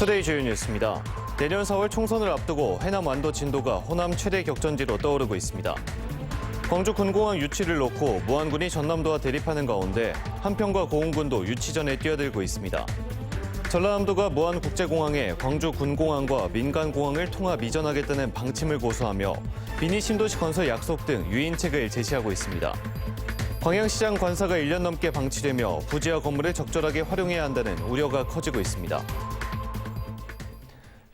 투데이 주요 뉴스입니다. 내년 4월 총선을 앞두고 해남 완도 진도가 호남 최대 격전지로 떠오르고 있습니다. 광주 군공항 유치를 놓고 무안군이 전남도와 대립하는 가운데 한평과 고흥군도 유치전에 뛰어들고 있습니다. 전라남도가 무안국제공항에 광주 군공항과 민간공항을 통합 이전하겠다는 방침을 고수하며 미니 신도시 건설 약속 등 유인책을 제시하고 있습니다. 광양시장 관사가 1년 넘게 방치되며 부지와 건물을 적절하게 활용해야 한다는 우려가 커지고 있습니다.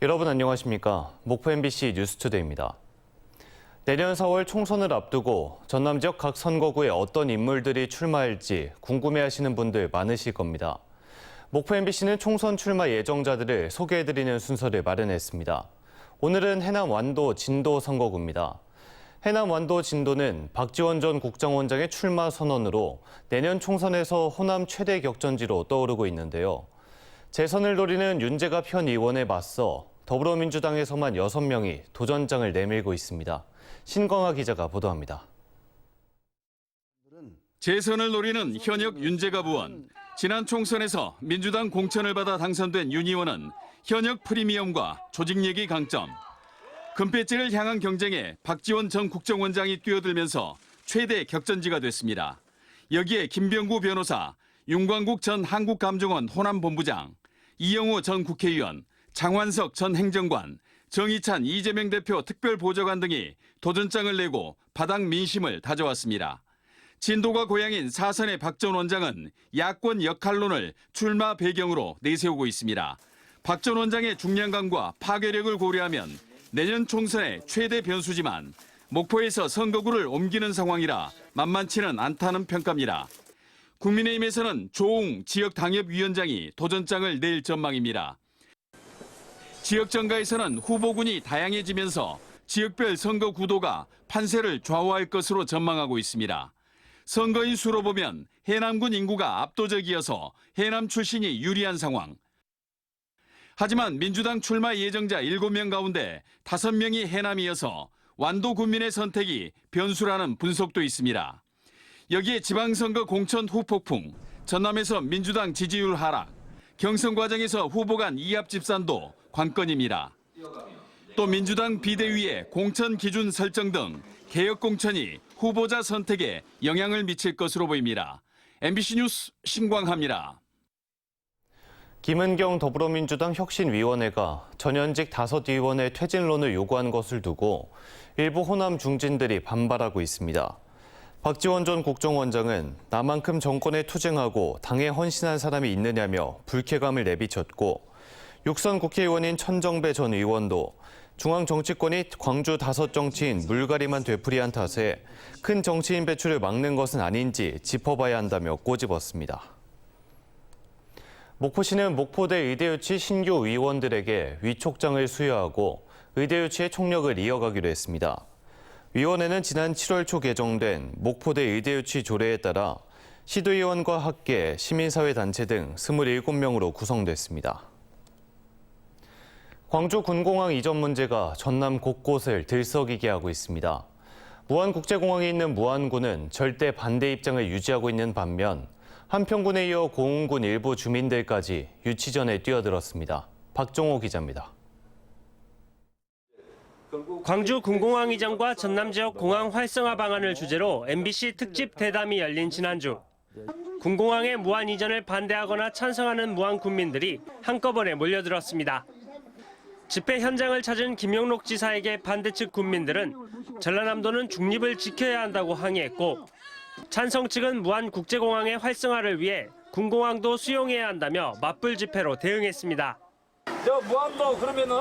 여러분 안녕하십니까? 목포 MBC 뉴스투데이입니다. 내년 4월 총선을 앞두고 전남 지역 각 선거구에 어떤 인물들이 출마할지 궁금해하시는 분들 많으실 겁니다. 목포 MBC는 총선 출마 예정자들을 소개해드리는 순서를 마련했습니다. 오늘은 해남 완도 진도 선거구입니다. 해남 완도 진도는 박지원 전 국정원장의 출마 선언으로 내년 총선에서 호남 최대 격전지로 떠오르고 있는데요. 재선을 노리는 윤재갑 현 의원에 맞서 더불어민주당에서만 6명이 도전장을 내밀고 있습니다. 신광하 기자가 보도합니다. 재선을 노리는 현역 윤재갑 의원. 지난 총선에서 민주당 공천을 받아 당선된 윤 의원은 현역 프리미엄과 조직 얘기 강점, 금배지를 향한 경쟁에 박지원 전 국정원장이 뛰어들면서 최대 격전지가 됐습니다. 여기에 김병구 변호사, 윤광국 전 한국감정원 호남본부장, 이영호 전 국회의원, 장완석 전 행정관, 정의찬 이재명 대표 특별보좌관 등이 도전장을 내고 바닥 민심을 다져왔습니다. 진도가 고향인 사선의 박 전 원장은 야권 역할론을 출마 배경으로 내세우고 있습니다. 박 전 원장의 중량감과 파괴력을 고려하면 내년 총선의 최대 변수지만 목포에서 선거구를 옮기는 상황이라 만만치는 않다는 평가입니다. 국민의힘에서는 조웅 지역당협위원장이 도전장을 낼 전망입니다. 지역 정가에서는 후보군이 다양해지면서 지역별 선거 구도가 판세를 좌우할 것으로 전망하고 있습니다. 선거인 수로 보면 해남군 인구가 압도적이어서 해남 출신이 유리한 상황. 하지만 민주당 출마 예정자 7명 가운데 5명이 해남이어서 완도 군민의 선택이 변수라는 분석도 있습니다. 여기에 지방선거 공천 후폭풍, 전남에서 민주당 지지율 하락, 경선 과정에서 후보 간 이합 집산도 관건입니다. 또 민주당 비대위의 공천 기준 설정 등 개혁 공천이 후보자 선택에 영향을 미칠 것으로 보입니다. MBC 뉴스 신광하입니다. 김은경 더불어민주당 혁신위원회가 전현직 5의원의 퇴진론을 요구한 것을 두고 일부 호남 중진들이 반발하고 있습니다. 박지원 전 국정원장은 나만큼 정권에 투쟁하고 당에 헌신한 사람이 있느냐며 불쾌감을 내비쳤고 육선 국회의원인 천정배 전 의원도 중앙 정치권이 광주 5정치인 물갈이만 되풀이한 탓에 큰 정치인 배출을 막는 것은 아닌지 짚어봐야 한다며 꼬집었습니다. 목포시는 목포대 의대유치 신규 위원들에게 위촉장을 수여하고 의대유치의 총력을 이어가기로 했습니다. 위원회는 지난 7월 초 개정된 목포대 의대유치 조례에 따라 시도의원과 학계, 시민사회단체 등 27명으로 구성됐습니다. 광주 군공항 이전 문제가 전남 곳곳을 들썩이게 하고 있습니다. 무안국제공항에 있는 무안군은 절대 반대 입장을 유지하고 있는 반면 한평군에 이어 고흥군 일부 주민들까지 유치전에 뛰어들었습니다. 박종호 기자입니다. 광주 군공항 이전과 전남 지역 공항 활성화 방안을 주제로 MBC 특집 대담이 열린 지난주. 군공항의 무안 이전을 반대하거나 찬성하는 무안 군민들이 한꺼번에 몰려들었습니다. 집회 현장을 찾은 김영록 지사에게 반대 측 군민들은 전라남도는 중립을 지켜야 한다고 항의했고 찬성 측은 무안 국제공항의 활성화를 위해 군공항도 수용해야 한다며 맞불 집회로 대응했습니다. 무안도 그러면은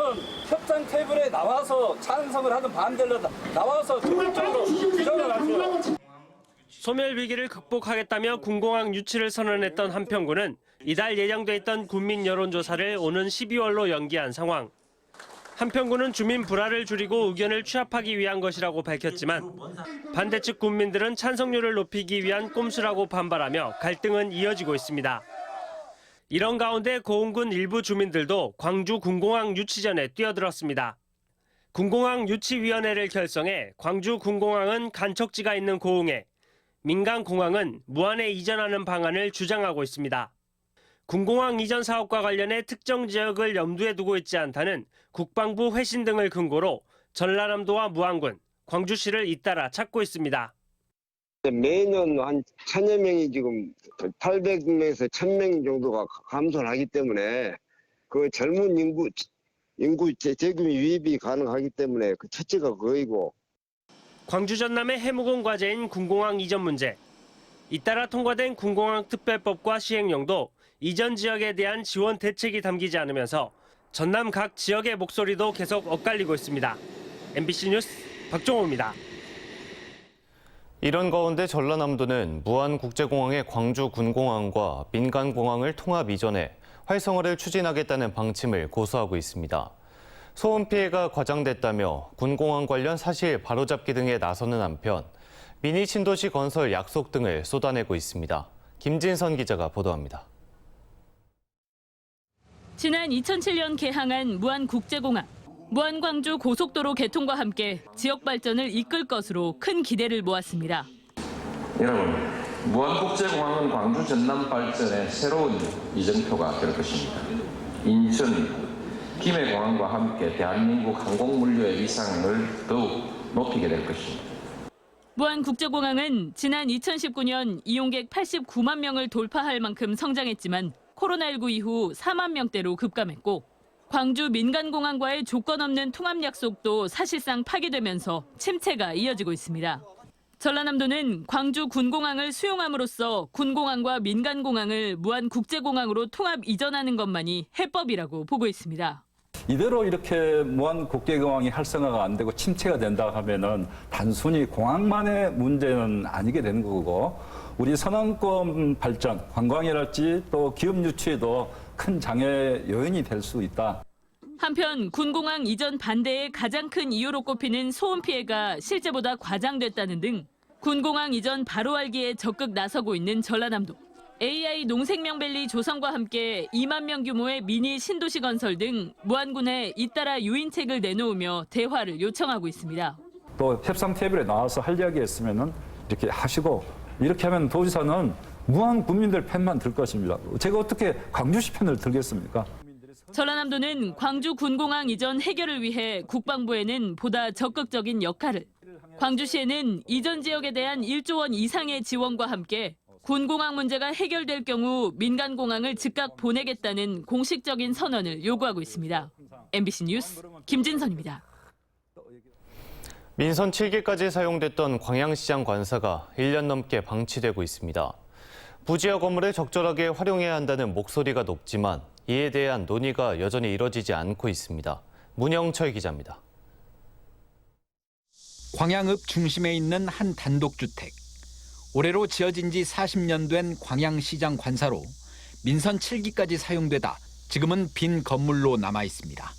협상 테이블에 나와서 찬성을 하든 반대를 나와서 적극적으로 주장을 하세요. 소멸 위기를 극복하겠다며 군공항 유치를 선언했던 한평군은 이달 예정돼 있던 군민 여론조사를 오는 12월로 연기한 상황. 한평군은 주민 불화를 줄이고 의견을 취합하기 위한 것이라고 밝혔지만 반대 측 군민들은 찬성률을 높이기 위한 꼼수라고 반발하며 갈등은 이어지고 있습니다. 이런 가운데 고흥군 일부 주민들도 광주 군공항 유치전에 뛰어들었습니다. 군공항 유치위원회를 결성해 광주 군공항은 간척지가 있는 고흥에, 민간공항은 무안에 이전하는 방안을 주장하고 있습니다. 군공항 이전 사업과 관련해 특정 지역을 염두에 두고 있지 않다는 국방부 회신 등을 근거로 전라남도와 무안군, 광주시를 잇따라 찾고 있습니다. 매년 한 1000여 명이 지금 800명에서 1000명 정도가 감소를 하기 때문에 그 젊은 인구 재규모 유입이 가능하기 때문에 그 첫째가 그거이고. 광주 전남의 해묵은 과제인 군공항 이전 문제. 잇따라 통과된 군공항 특별법과 시행령도 이전 지역에 대한 지원 대책이 담기지 않으면서 전남 각 지역의 목소리도 계속 엇갈리고 있습니다. MBC 뉴스 박종호입니다. 이런 가운데 전라남도는 무안국제공항의 광주 군공항과 민간공항을 통합 이전해 활성화를 추진하겠다는 방침을 고수하고 있습니다. 소음 피해가 과장됐다며 군공항 관련 사실 바로잡기 등에 나서는 한편 미니 신도시 건설 약속 등을 쏟아내고 있습니다. 김진선 기자가 보도합니다. 지난 2007년 개항한 무안국제공항. 무안-광주 고속도로 개통과 함께 지역 발전을 이끌 것으로 큰 기대를 모았습니다. 여러분, 무안국제공항은 광주 전남 발전의 새로운 이정표가 될 것입니다. 인천, 김해공항과 함께 대한민국 항공물류의 위상을 더욱 높이게 될 것입니다. 무안국제공항은 지난 2019년 이용객 89만 명을 돌파할 만큼 성장했지만 코로나19 이후 4만 명대로 급감했고 광주 민간공항과의 조건 없는 통합 약속도 사실상 파기되면서 침체가 이어지고 있습니다. 전라남도는 광주 군공항을 수용함으로써 군공항과 민간공항을 무안국제공항으로 통합 이전하는 것만이 해법이라고 보고 있습니다. 이대로 이렇게 무안국제공항이 활성화가 안 되고 침체가 된다 하면은 단순히 공항만의 문제는 아니게 되는 거고 우리 서남권 발전, 관광이랄지 또 기업 유치에도 큰 장애 요인이 될 수 있다. 한편 군공항 이전 반대의 가장 큰 이유로 꼽히는 소음 피해가 실제보다 과장됐다는 등 군공항 이전 바로 알기에 적극 나서고 있는 전라남도. AI 농생명밸리 조성과 함께 2만 명 규모의 미니 신도시 건설 등 무안군에 잇따라 유인책을 내놓으며 대화를 요청하고 있습니다. 또 협상 테이블에 나와서 할 이야기 했으면은 이렇게 하시고 이렇게 하면 도지사는 무안 국민들 편만 들 것입니다. 제가 어떻게 광주시 편을 들겠습니까? 전라남도는 광주 군공항 이전 해결을 위해 국방부에는 보다 적극적인 역할을, 광주시에는 이전 지역에 대한 1조 원 이상의 지원과 함께 군공항 문제가 해결될 경우 민간공항을 즉각 보내겠다는 공식적인 선언을 요구하고 있습니다. MBC 뉴스 김진선입니다. 민선 7기까지 사용됐던 광양시장 관사가 1년 넘게 방치되고 있습니다. 부지와 건물을 적절하게 활용해야 한다는 목소리가 높지만 이에 대한 논의가 여전히 이뤄지지 않고 있습니다. 문영철 기자입니다. 광양읍 중심에 있는 한 단독주택. 올해로 지어진 지 40년 된 광양시장 관사로 민선 7기까지 사용되다 지금은 빈 건물로 남아 있습니다.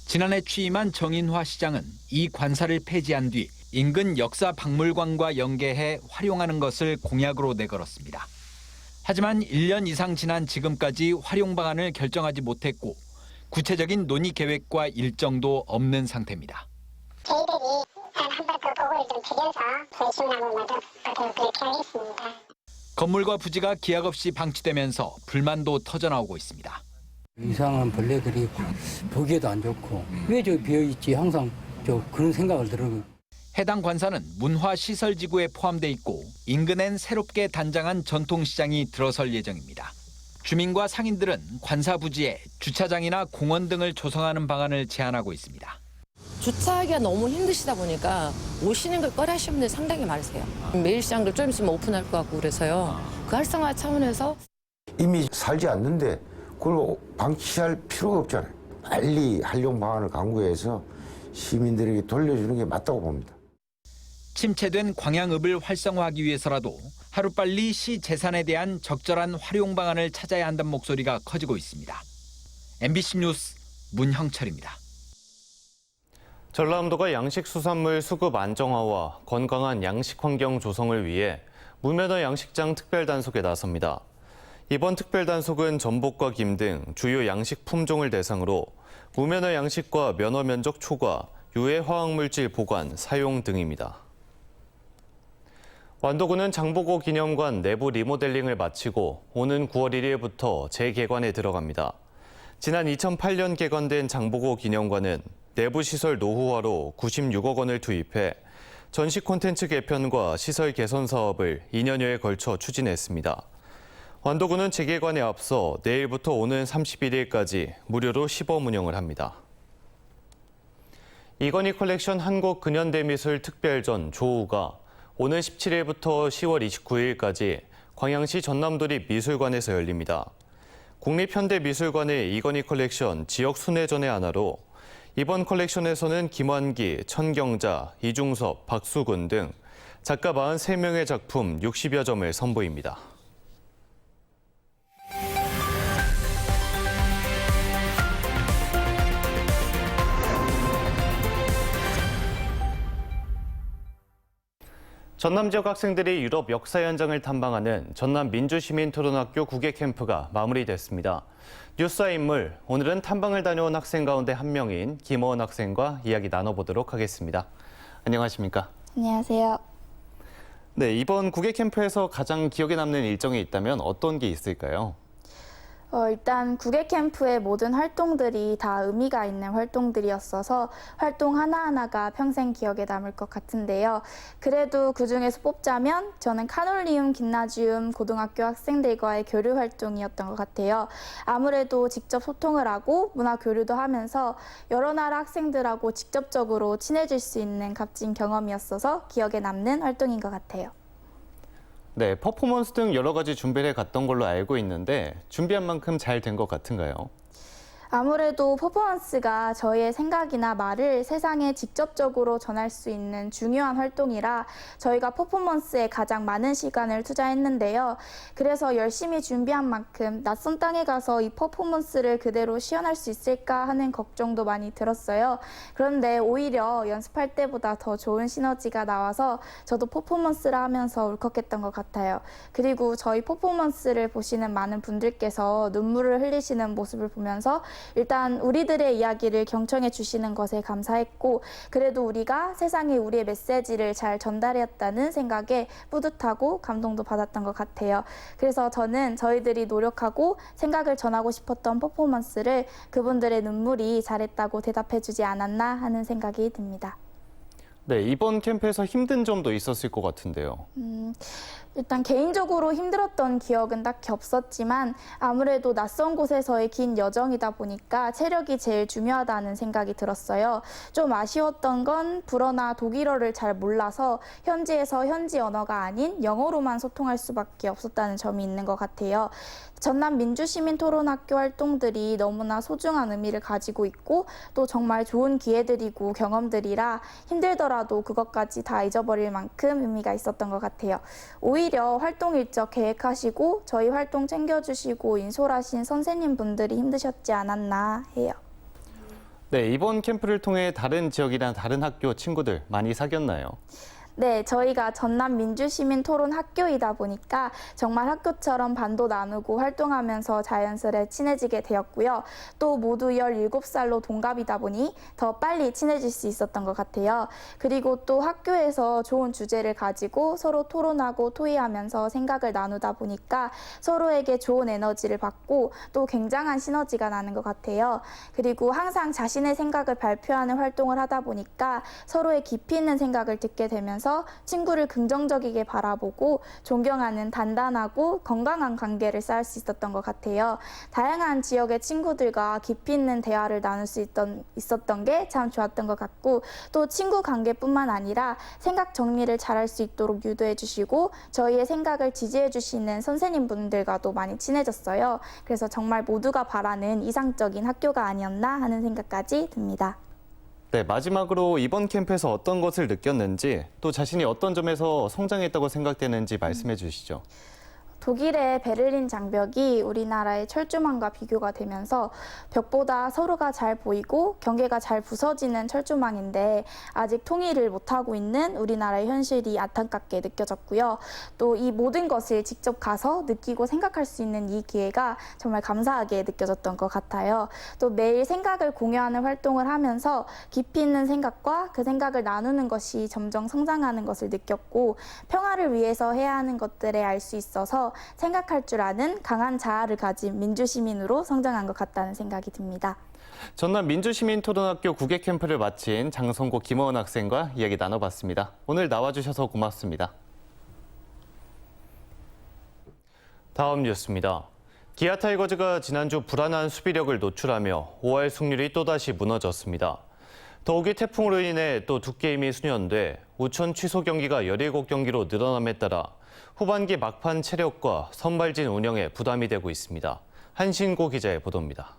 지난해 취임한 정인화 시장은 이 관사를 폐지한 뒤 인근 역사박물관과 연계해 활용하는 것을 공약으로 내걸었습니다. 하지만 1년 이상 지난 지금까지 활용 방안을 결정하지 못했고 구체적인 논의 계획과 일정도 없는 상태입니다. 저희들이 한 번 더 보고를 좀 드려서 저희 시민하고 그렇게 하겠습니다. 건물과 부지가 기약 없이 방치되면서 불만도 터져나오고 있습니다. 이상한 벌레들이 보기에도 안 좋고 왜 저기 비어있지 항상 그런 생각을 들어요. 해당 관사는 문화시설지구에 포함돼 있고 인근엔 새롭게 단장한 전통시장이 들어설 예정입니다. 주민과 상인들은 관사 부지에 주차장이나 공원 등을 조성하는 방안을 제안하고 있습니다. 주차하기가 너무 힘드시다 보니까 오시는 걸 꺼려하시는 분들이 상당히 많으세요. 매일 시장도 좀 있으면 오픈할 것 같고 그래서요. 그 활성화 차원에서 이미 살지 않는데 그걸 방치할 필요가 없잖아요. 빨리 활용 방안을 강구해서 시민들에게 돌려주는 게 맞다고 봅니다. 침체된 광양읍을 활성화하기 위해서라도 하루빨리 시 재산에 대한 적절한 활용 방안을 찾아야 한다는 목소리가 커지고 있습니다. MBC 뉴스 문형철입니다. 전라남도가 양식수산물 수급 안정화와 건강한 양식 환경 조성을 위해 무면허 양식장 특별단속에 나섭니다. 이번 특별단속은 전복과 김 등 주요 양식 품종을 대상으로 무면허 양식과 면허 면적 초과, 유해 화학물질 보관, 사용 등입니다. 완도군은 장보고 기념관 내부 리모델링을 마치고 오는 9월 1일부터 재개관에 들어갑니다. 지난 2008년 개관된 장보고 기념관은 내부 시설 노후화로 96억 원을 투입해 전시 콘텐츠 개편과 시설 개선 사업을 2년여에 걸쳐 추진했습니다. 완도군은 재개관에 앞서 내일부터 오는 31일까지 무료로 시범 운영을 합니다. 이건희 컬렉션 한국근현대미술 특별전 조우가 오는 17일부터 10월 29일까지 광양시 전남도립 미술관에서 열립니다. 국립현대미술관의 이건희 컬렉션 지역 순회전의 하나로 이번 컬렉션에서는 김환기, 천경자, 이중섭, 박수근 등 작가 43명의 작품 60여 점을 선보입니다. 전남 지역 학생들이 유럽 역사 현장을 탐방하는 전남 민주시민토론학교 국외 캠프가 마무리됐습니다. 뉴스와 인물, 오늘은 탐방을 다녀온 학생 가운데 한 명인 김어은 학생과 이야기 나눠보도록 하겠습니다. 안녕하십니까? 안녕하세요. 네, 이번 국외 캠프에서 가장 기억에 남는 일정이 있다면 어떤 게 있을까요? 일단 국외 캠프의 모든 활동들이 다 의미가 있는 활동들이었어서 활동 하나하나가 평생 기억에 남을 것 같은데요. 그래도 그중에서 뽑자면 저는 카놀리움 김나지움 고등학교 학생들과의 교류 활동이었던 것 같아요. 아무래도 직접 소통을 하고 문화 교류도 하면서 여러 나라 학생들하고 직접적으로 친해질 수 있는 값진 경험이었어서 기억에 남는 활동인 것 같아요. 네, 퍼포먼스 등 여러 가지 준비를 해갔던 걸로 알고 있는데 준비한 만큼 잘 된 것 같은가요? 아무래도 퍼포먼스가 저희의 생각이나 말을 세상에 직접적으로 전할 수 있는 중요한 활동이라 저희가 퍼포먼스에 가장 많은 시간을 투자했는데요. 그래서 열심히 준비한 만큼 낯선 땅에 가서 이 퍼포먼스를 그대로 시연할 수 있을까 하는 걱정도 많이 들었어요. 그런데 오히려 연습할 때보다 더 좋은 시너지가 나와서 저도 퍼포먼스를 하면서 울컥했던 것 같아요. 그리고 저희 퍼포먼스를 보시는 많은 분들께서 눈물을 흘리시는 모습을 보면서 일단 우리들의 이야기를 경청해 주시는 것에 감사했고 그래도 우리가 세상에 우리의 메시지를 잘 전달했다는 생각에 뿌듯하고 감동도 받았던 것 같아요. 그래서 저는 저희들이 노력하고 생각을 전하고 싶었던 퍼포먼스를 그분들의 눈물이 잘했다고 대답해 주지 않았나 하는 생각이 듭니다. 네, 이번 캠프에서 힘든 점도 있었을 것 같은데요. 일단 개인적으로 힘들었던 기억은 딱히 없었지만 아무래도 낯선 곳에서의 긴 여정이다 보니까 체력이 제일 중요하다는 생각이 들었어요. 좀 아쉬웠던 건 불어나 독일어를 잘 몰라서 현지에서 현지 언어가 아닌 영어로만 소통할 수밖에 없었다는 점이 있는 것 같아요. 전남 민주시민토론학교 활동들이 너무나 소중한 의미를 가지고 있고 또 정말 좋은 기회들이고 경험들이라 힘들더라도 그것까지 다 잊어버릴 만큼 의미가 있었던 것 같아요. 오히려 활동 일정 계획하시고 저희 활동 챙겨주시고 인솔하신 선생님분들이 힘드셨지 않았나 해요. 네, 이번 캠프를 통해 다른 지역이나 다른 학교 친구들 많이 사귀었나요? 네, 저희가 전남 민주시민 토론 학교이다 보니까 정말 학교처럼 반도 나누고 활동하면서 자연스레 친해지게 되었고요. 또 모두 17살로 동갑이다 보니 더 빨리 친해질 수 있었던 것 같아요. 그리고 또 학교에서 좋은 주제를 가지고 서로 토론하고 토의하면서 생각을 나누다 보니까 서로에게 좋은 에너지를 받고 또 굉장한 시너지가 나는 것 같아요. 그리고 항상 자신의 생각을 발표하는 활동을 하다 보니까 서로의 깊이 있는 생각을 듣게 되면서 친구를 긍정적이게 바라보고 존경하는 단단하고 건강한 관계를 쌓을 수 있었던 것 같아요. 다양한 지역의 친구들과 깊이 있는 대화를 나눌 수 있었던 게 참 좋았던 것 같고 또 친구 관계뿐만 아니라 생각 정리를 잘할 수 있도록 유도해 주시고 저희의 생각을 지지해 주시는 선생님분들과도 많이 친해졌어요. 그래서 정말 모두가 바라는 이상적인 학교가 아니었나 하는 생각까지 듭니다. 네, 마지막으로 이번 캠프에서 어떤 것을 느꼈는지 또 자신이 어떤 점에서 성장했다고 생각되는지 말씀해 주시죠. 독일의 베를린 장벽이 우리나라의 철조망과 비교가 되면서 벽보다 서로가 잘 보이고 경계가 잘 부서지는 철조망인데 아직 통일을 못하고 있는 우리나라의 현실이 안타깝게 느껴졌고요. 또 이 모든 것을 직접 가서 느끼고 생각할 수 있는 이 기회가 정말 감사하게 느껴졌던 것 같아요. 또 매일 생각을 공유하는 활동을 하면서 깊이 있는 생각과 그 생각을 나누는 것이 점점 성장하는 것을 느꼈고 평화를 위해서 해야 하는 것들에 알 수 있어서 생각할 줄 아는 강한 자아를 가진 민주시민으로 성장한 것 같다는 생각이 듭니다. 전남 민주시민토론학교 국외 캠프를 마친 장성고 김어은 학생과 이야기 나눠봤습니다. 오늘 나와주셔서 고맙습니다. 다음 뉴스입니다. 기아 타이거즈가 지난주 불안한 수비력을 노출하며 5할 승률이 또다시 무너졌습니다. 더욱이 태풍으로 인해 또 두 게임이 수년돼 우천 취소 경기가 17경기로 늘어남에 따라 후반기 막판 체력과 선발진 운영에 부담이 되고 있습니다. 한신고 기자의 보도입니다.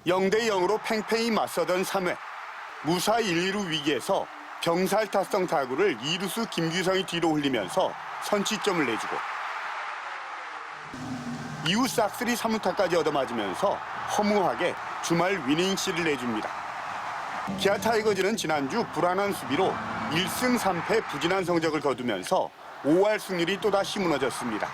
0대0으로 팽팽히 맞서던 3회. 무사 1-2루 위기에서 병살타성 타구를 2루수 김규성이 뒤로 흘리면서 선취점을 내주고 이후 싹쓸이 3루타까지 얻어맞으면서 허무하게 주말 위닝시를 내줍니다. 기아 타이거즈는 지난주 불안한 수비로 1승 3패 부진한 성적을 거두면서 5할 승률이 또다시 무너졌습니다.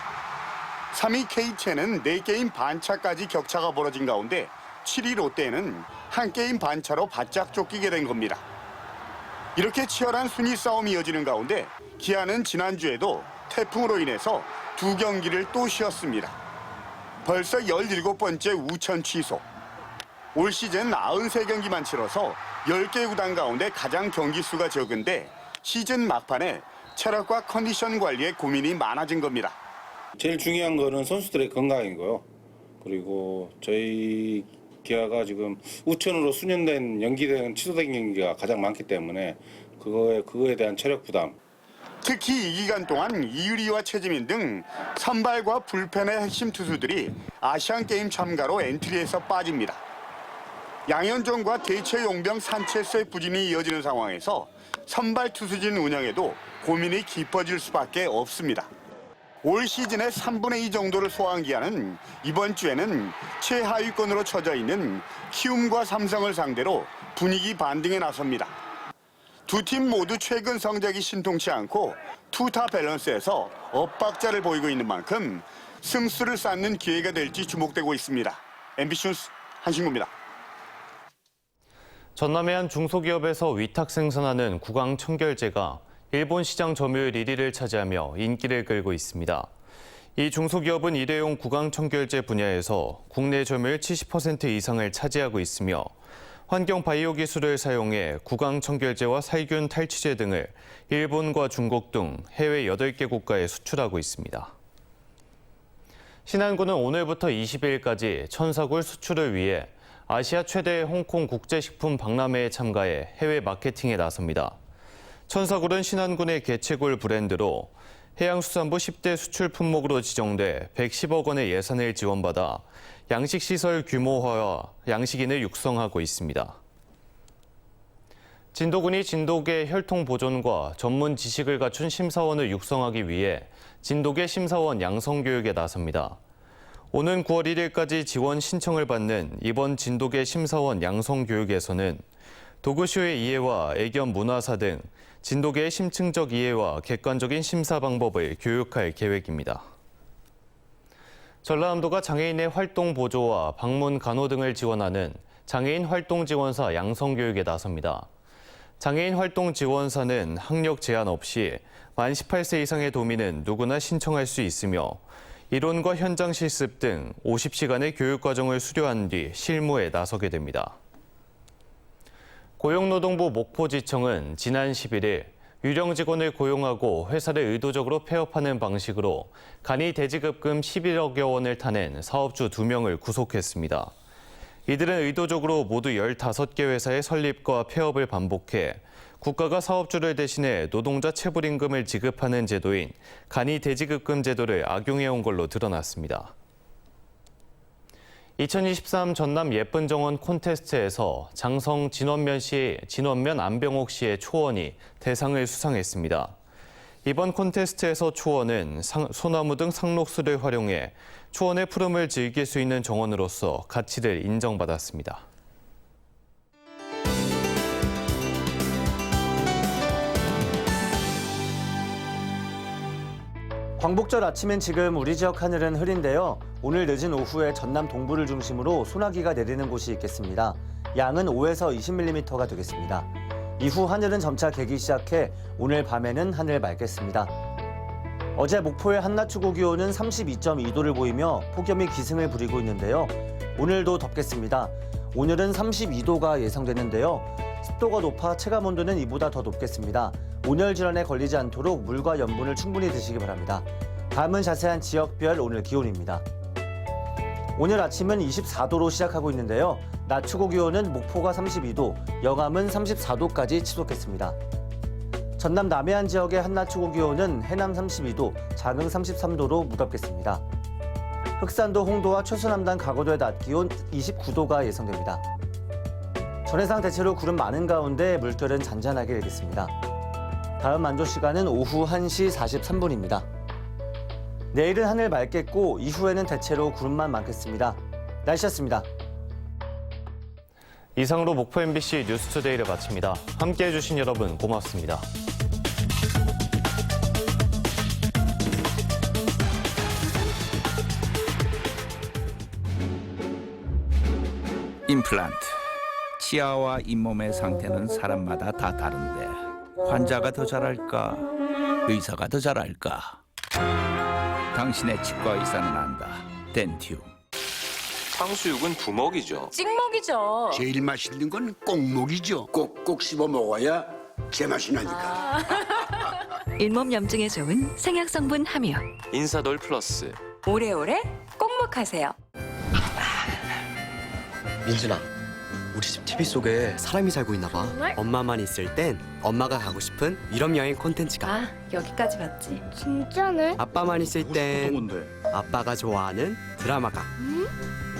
3위 KTN은 4게임 반차까지 격차가 벌어진 가운데 7위 롯데는 1게임 반차로 바짝 쫓기게 된 겁니다. 이렇게 치열한 순위 싸움이 이어지는 가운데 기아는 지난주에도 태풍으로 인해서 2경기를 또 쉬었습니다. 벌써 17번째 우천 취소. 올 시즌 93경기만 치러서 10개 구단 가운데 가장 경기 수가 적은데 시즌 막판에 체력과 컨디션 관리에 고민이 많아진 겁니다. 제일 중요한 거는 선수들의 건강이고요. 그리고 저희 기아가 지금 우천으로 수년된 연기된 취소된 경기가 가장 많기 때문에 그거에 대한 체력 부담. 특히 이 기간 동안 이유리와 최지민 등 선발과 불펜의 핵심 투수들이 아시안게임 참가로 엔트리에서 빠집니다. 양현종과 대체 용병 산체스의 부진이 이어지는 상황에서 선발 투수진 운영에도 고민이 깊어질 수밖에 없습니다. 올 시즌의 3분의 2 정도를 소화한 기아는 이번 주에는 최하위권으로 처져 있는 키움과 삼성을 상대로 분위기 반등에 나섭니다. 두 팀 모두 최근 성적이 신통치 않고 투타 밸런스에서 엇박자를 보이고 있는 만큼 승수를 쌓는 기회가 될지 주목되고 있습니다. MBC 뉴스 한신구입니다. 전남의 한 중소기업에서 위탁 생산하는 구강 청결제가 일본 시장 점유율 1위를 차지하며 인기를 끌고 있습니다. 이 중소기업은 일회용 구강 청결제 분야에서 국내 점유율 70% 이상을 차지하고 있으며 환경 바이오 기술을 사용해 구강 청결제와 살균 탈취제 등을 일본과 중국 등 해외 8개 국가에 수출하고 있습니다. 신한군은 오늘부터 20일까지 천사굴 수출을 위해 아시아 최대 홍콩 국제식품 박람회에 참가해 해외 마케팅에 나섭니다. 천사굴은 신한군의 개체굴 브랜드로 해양수산부 10대 수출 품목으로 지정돼 110억 원의 예산을 지원받아 양식시설 규모화와 양식인을 육성하고 있습니다. 진도군이 진도계 혈통 보존과 전문 지식을 갖춘 심사원을 육성하기 위해 진도계 심사원 양성교육에 나섭니다. 오는 9월 1일까지 지원 신청을 받는 이번 진도계 심사원 양성교육에서는 도구쇼의 이해와 애견 문화사 등 진도계의 심층적 이해와 객관적인 심사 방법을 교육할 계획입니다. 전라남도가 장애인의 활동 보조와 방문 간호 등을 지원하는 장애인 활동 지원사 양성교육에 나섭니다. 장애인 활동 지원사는 학력 제한 없이 만 18세 이상의 도민은 누구나 신청할 수 있으며 이론과 현장 실습 등 50시간의 교육 과정을 수료한 뒤 실무에 나서게 됩니다. 고용노동부 목포지청은 지난 11일 유령 직원을 고용하고 회사를 의도적으로 폐업하는 방식으로 간이 대지급금 11억여 원을 타낸 사업주 2명을 구속했습니다. 이들은 의도적으로 모두 15개 회사의 설립과 폐업을 반복해 국가가 사업주를 대신해 노동자 체불임금을 지급하는 제도인 간이 대지급금 제도를 악용해온 걸로 드러났습니다. 2023 전남 예쁜 정원 콘테스트에서 장성 진원면 안병옥 씨의 초원이 대상을 수상했습니다. 이번 콘테스트에서 초원은 소나무 등 상록수를 활용해 초원의 푸름을 즐길 수 있는 정원으로서 가치를 인정받았습니다. 광복절 아침엔 지금 우리 지역 하늘은 흐린데요. 오늘 늦은 오후에 전남 동부를 중심으로 소나기가 내리는 곳이 있겠습니다. 양은 5에서 20mm가 되겠습니다. 이후 하늘은 점차 개기 시작해 오늘 밤에는 하늘 맑겠습니다. 어제 목포의 한낮 최고 기온은 32.2도를 보이며 폭염이 기승을 부리고 있는데요. 오늘도 덥겠습니다. 오늘은 32도가 예상되는데요. 습도가 높아 체감 온도는 이보다 더 높겠습니다. 온열 질환에 걸리지 않도록 물과 염분을 충분히 드시기 바랍니다. 다음은 자세한 지역별 오늘 기온입니다. 오늘 아침은 24도로 시작하고 있는데요. 낮 최고 기온은 목포가 32도, 영암은 34도까지 치솟겠습니다. 전남 남해안 지역의 한낮 최고 기온은 해남 32도, 장흥 33도로 무덥겠습니다. 흑산도 홍도와 최수남단 가거도의 낮 기온 29도가 예상됩니다. 전해상 대체로 구름 많은 가운데 물결은 잔잔하게 일겠습니다. 다음 만조 시간은 오후 1시 43분입니다. 내일은 하늘 맑겠고 이후에는 대체로 구름만 많겠습니다. 날씨였습니다. 이상으로 목포 MBC 뉴스투데이를 마칩니다. 함께해 주신 여러분 고맙습니다. 임플란트. 치아와 잇몸의 상태는 사람마다 다 다른데 환자가 더 잘할까? 의사가 더 잘할까? 당신의 치과 의사는 안다. 덴티움. 탕수육은 부먹이죠. 찍먹이죠. 제일 맛있는 건 꼭먹이죠. 꼭꼭 씹어 먹어야 제맛이 나니까. 잇몸 염증에 좋은 생약 성분 함유. 인사돌 플러스. 오래오래 꼭먹하세요. 민준아, 우리 집 TV 속에 사람이 살고 있나 봐. 정말? 엄마만 있을 땐 엄마가 가고 싶은 유럽 여행 콘텐츠가. 아, 여기까지 봤지. 진짜네? 아빠만 있을 땐 아빠가 좋아하는 드라마가.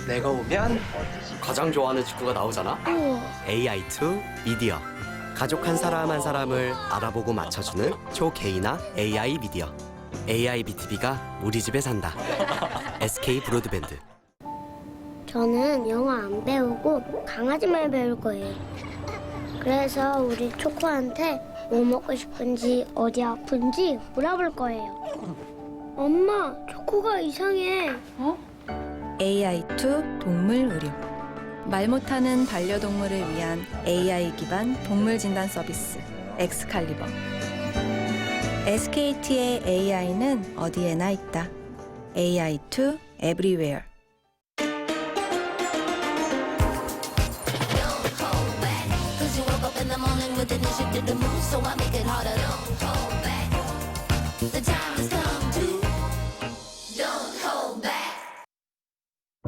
내가 오면 가장 좋아하는 직구가 나오잖아. AI2 미디어. 가족 한 사람 한 사람을 알아보고 맞춰주는 초개인화 AI 미디어. AI BTV가 우리 집에 산다. SK 브로드밴드. 저는 영어 안 배우고 강아지만 배울 거예요. 그래서 우리 초코한테 뭐 먹고 싶은지 어디 아픈지 물어볼 거예요. 엄마, 초코가 이상해. AI2 동물 의료. 말 못하는 반려동물을 위한 AI 기반 동물 진단 서비스 엑스칼리버. SKT의 AI는 어디에나 있다. AI2 Everywhere.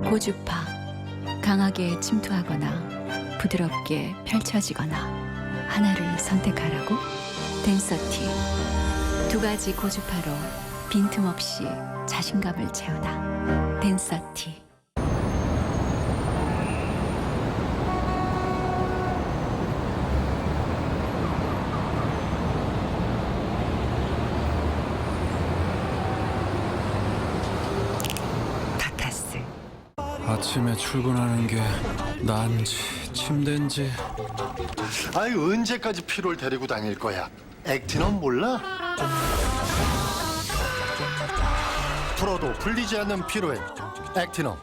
고주파. 강하게 침투하거나 부드럽게 펼쳐지거나 하나를 선택하라고? 덴서티. 두 가지 고주파로 빈틈없이 자신감을 채우다. 덴서티. 타타스. 아침에 출근하는 게 난지 침대인지. 아이 언제까지 피로를 데리고 다닐 거야? 액티넘 몰라? 풀어도 풀리지 않는 피로엔 액티넘.